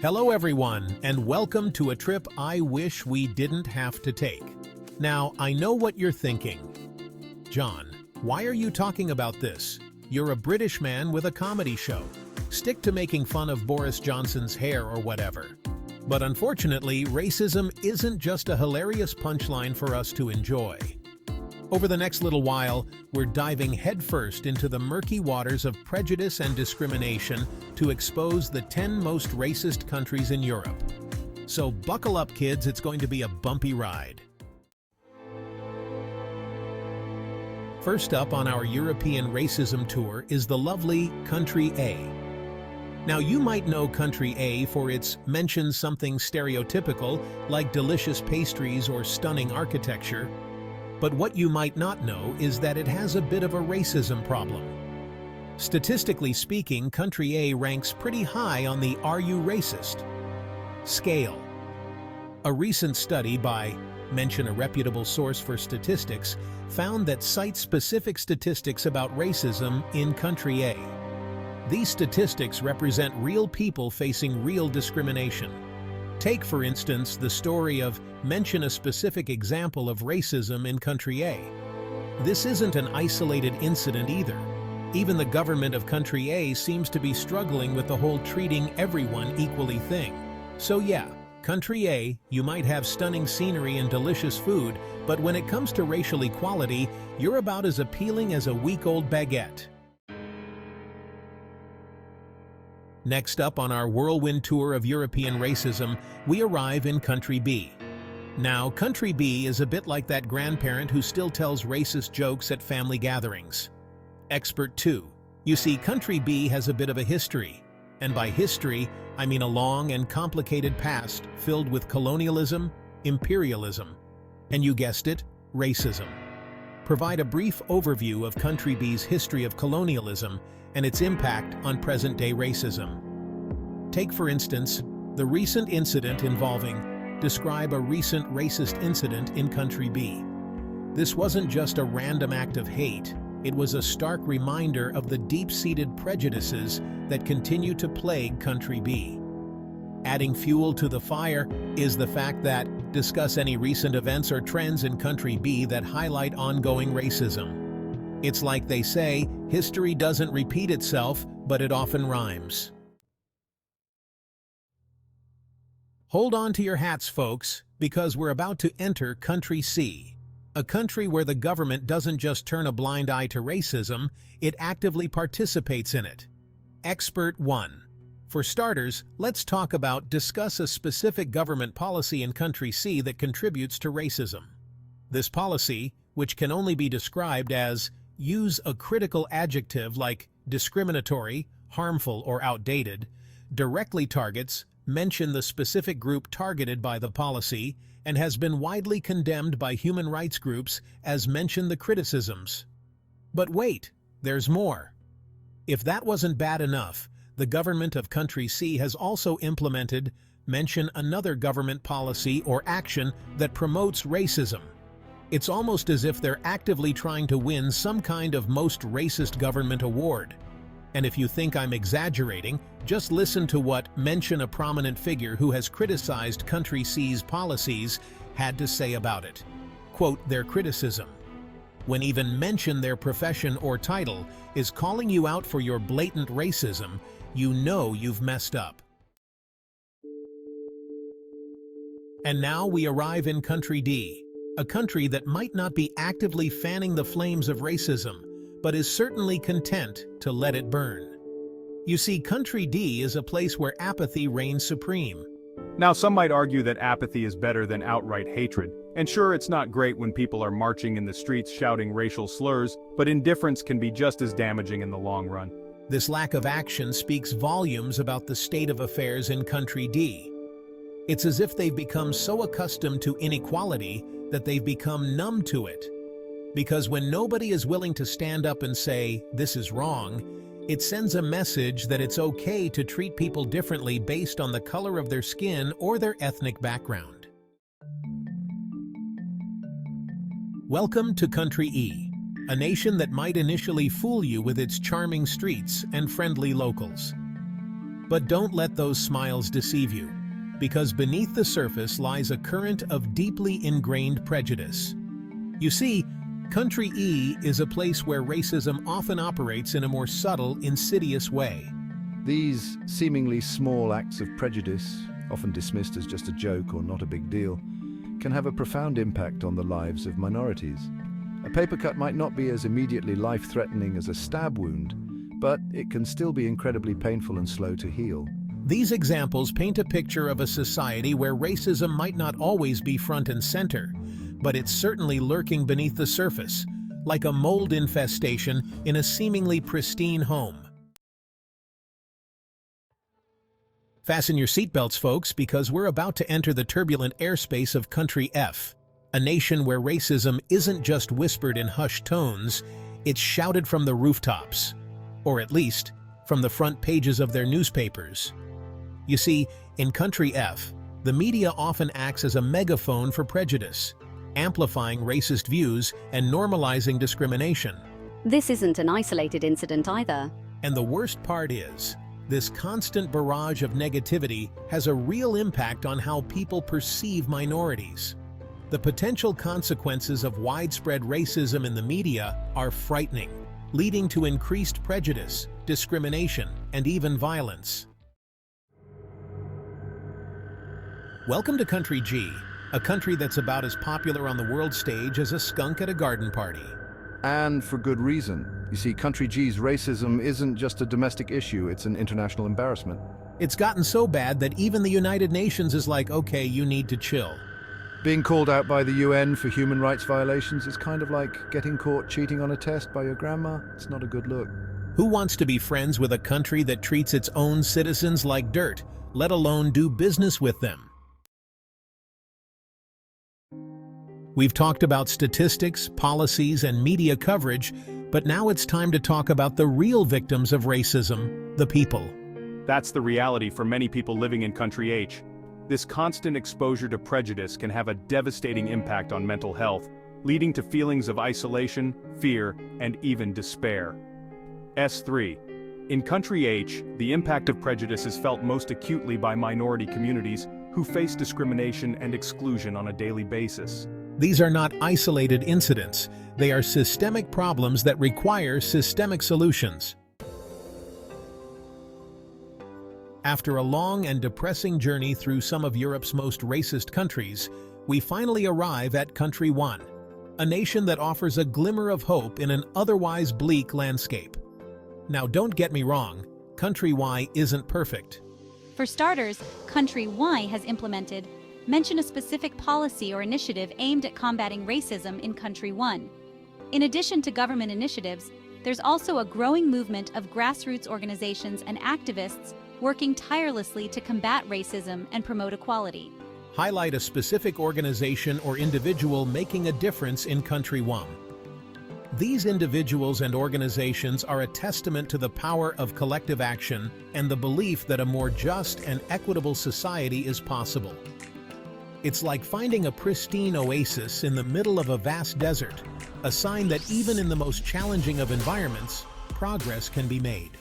Hello everyone, and welcome to a trip I wish we didn't have to take. Now, I know what you're thinking. John, why are you talking about this? You're a British man with a comedy show. Stick to making fun of Boris Johnson's hair or whatever. But unfortunately, racism isn't just a hilarious punchline for us to enjoy. Over the next little while, we're diving headfirst into the murky waters of prejudice and discrimination to expose the 10 most racist countries in Europe. So buckle up, kids, it's going to be a bumpy ride. First up on our European racism tour is the lovely Country A. Now, you might know Country A for its mentions something stereotypical like delicious pastries or stunning architecture. But what you might not know is that it has a bit of a racism problem. Statistically speaking, Country A ranks pretty high on the "Are You Racist?" scale. A recent study by mention a reputable source for statistics found that site-specific statistics about racism in Country A. These statistics represent real people facing real discrimination. Take, for instance, the story of mention a specific example of racism in Country A. This isn't an isolated incident either. Even the government of Country A seems to be struggling with the whole treating everyone equally thing. So yeah, Country A, you might have stunning scenery and delicious food, but when it comes to racial equality, you're about as appealing as a week-old baguette. Next up on our whirlwind tour of European racism, we arrive in Country B. Now, Country B is a bit like that grandparent who still tells racist jokes at family gatherings. Expert 2. You see, Country B has a bit of a history. And by history, I mean a long and complicated past filled with colonialism, imperialism, and you guessed it, racism. Provide a brief overview of Country B's history of colonialism and its impact on present-day racism. Take, for instance, the recent incident involving describe a recent racist incident in Country B. This wasn't just a random act of hate, it was a stark reminder of the deep-seated prejudices that continue to plague Country B. Adding fuel to the fire is the fact that discuss any recent events or trends in Country B that highlight ongoing racism. It's like they say, history doesn't repeat itself, but it often rhymes. Hold on to your hats, folks, because we're about to enter Country C, a country where the government doesn't just turn a blind eye to racism, it actively participates in it. Expert 1. For starters, let's talk about discuss a specific government policy in Country C that contributes to racism. This policy, which can only be described as use a critical adjective like discriminatory, harmful, or outdated, directly targets, mention the specific group targeted by the policy, and has been widely condemned by human rights groups as mention the criticisms. But wait, there's more. If that wasn't bad enough, the government of Country C has also implemented mention another government policy or action that promotes racism. It's almost as if they're actively trying to win some kind of most racist government award. And if you think I'm exaggerating, just listen to what mention a prominent figure who has criticized Country C's policies had to say about it. Quote, their criticism. When even mention their profession or title is calling you out for your blatant racism, you know you've messed up. And now we arrive in Country D. A country that might not be actively fanning the flames of racism, but is certainly content to let it burn. You see, Country D is a place where apathy reigns supreme. Now, some might argue that apathy is better than outright hatred. And sure, it's not great when people are marching in the streets shouting racial slurs, but indifference can be just as damaging in the long run. This lack of action speaks volumes about the state of affairs in Country D. It's as if they've become so accustomed to inequality that they've become numb to it. Because when nobody is willing to stand up and say, this is wrong, it sends a message that it's okay to treat people differently based on the color of their skin or their ethnic background. Welcome to Country E, a nation that might initially fool you with its charming streets and friendly locals. But don't let those smiles deceive you, because beneath the surface lies a current of deeply ingrained prejudice. You see, Country E is a place where racism often operates in a more subtle, insidious way. These seemingly small acts of prejudice, often dismissed as just a joke or not a big deal, can have a profound impact on the lives of minorities. A paper cut might not be as immediately life-threatening as a stab wound, but it can still be incredibly painful and slow to heal. These examples paint a picture of a society where racism might not always be front and center, but it's certainly lurking beneath the surface, like a mold infestation in a seemingly pristine home. Fasten your seatbelts, folks, because we're about to enter the turbulent airspace of Country F, a nation where racism isn't just whispered in hushed tones, it's shouted from the rooftops, or at least from the front pages of their newspapers. You see, in Country F, the media often acts as a megaphone for prejudice, amplifying racist views and normalizing discrimination. This isn't an isolated incident either. And the worst part is, this constant barrage of negativity has a real impact on how people perceive minorities. The potential consequences of widespread racism in the media are frightening, leading to increased prejudice, discrimination, and even violence. Welcome to Country G, a country that's about as popular on the world stage as a skunk at a garden party. And for good reason. You see, Country G's racism isn't just a domestic issue, it's an international embarrassment. It's gotten so bad that even the United Nations is like, okay, you need to chill. Being called out by the UN for human rights violations is kind of like getting caught cheating on a test by your grandma. It's not a good look. Who wants to be friends with a country that treats its own citizens like dirt, let alone do business with them? We've talked about statistics, policies, and media coverage, but now it's time to talk about the real victims of racism, the people. That's the reality for many people living in Country H. This constant exposure to prejudice can have a devastating impact on mental health, leading to feelings of isolation, fear, and even despair. S3. In Country H, the impact of prejudice is felt most acutely by minority communities who face discrimination and exclusion on a daily basis. These are not isolated incidents. They are systemic problems that require systemic solutions. After a long and depressing journey through some of Europe's most racist countries, we finally arrive at Country 1, a nation that offers a glimmer of hope in an otherwise bleak landscape. Now, don't get me wrong, Country Y isn't perfect. For starters, Country Y has implemented mention a specific policy or initiative aimed at combating racism in Country 1. In addition to government initiatives, there's also a growing movement of grassroots organizations and activists working tirelessly to combat racism and promote equality. Highlight a specific organization or individual making a difference in Country 1. These individuals and organizations are a testament to the power of collective action and the belief that a more just and equitable society is possible. It's like finding a pristine oasis in the middle of a vast desert, a sign that even in the most challenging of environments, progress can be made.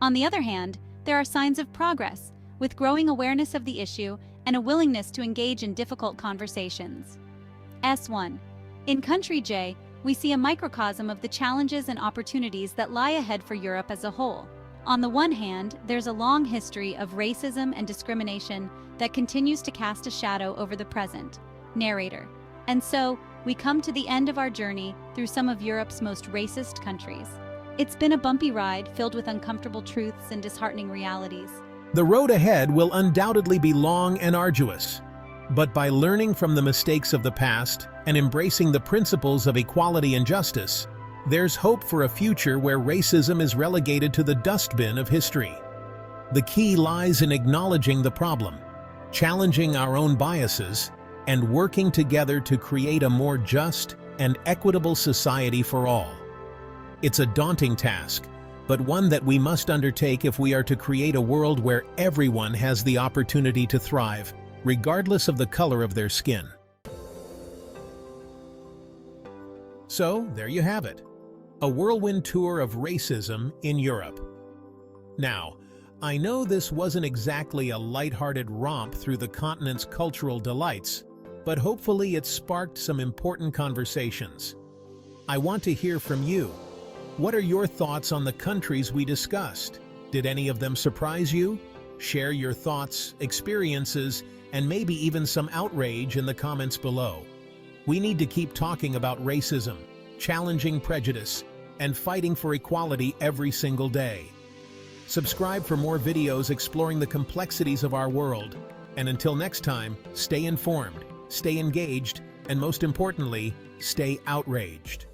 On the other hand, there are signs of progress, with growing awareness of the issue and a willingness to engage in difficult conversations. S1. In Country J, we see a microcosm of the challenges and opportunities that lie ahead for Europe as a whole. On the one hand, there's a long history of racism and discrimination that continues to cast a shadow over the present. Narrator. And so, we come to the end of our journey through some of Europe's most racist countries. It's been a bumpy ride filled with uncomfortable truths and disheartening realities. The road ahead will undoubtedly be long and arduous, but by learning from the mistakes of the past and embracing the principles of equality and justice, there's hope for a future where racism is relegated to the dustbin of history. The key lies in acknowledging the problem, challenging our own biases, and working together to create a more just and equitable society for all. It's a daunting task, but one that we must undertake if we are to create a world where everyone has the opportunity to thrive, regardless of the color of their skin. So, there you have it. a whirlwind tour of racism in Europe. Now, I know this wasn't exactly a lighthearted romp through the continent's cultural delights, but hopefully it sparked some important conversations. I want to hear from you. What are your thoughts on the countries we discussed? Did any of them surprise you? Share your thoughts, experiences, and maybe even some outrage in the comments below. We need to keep talking about racism, challenging prejudice, and fighting for equality every single day. Subscribe for more videos exploring the complexities of our world. And until next time, stay informed, stay engaged, and most importantly, stay outraged.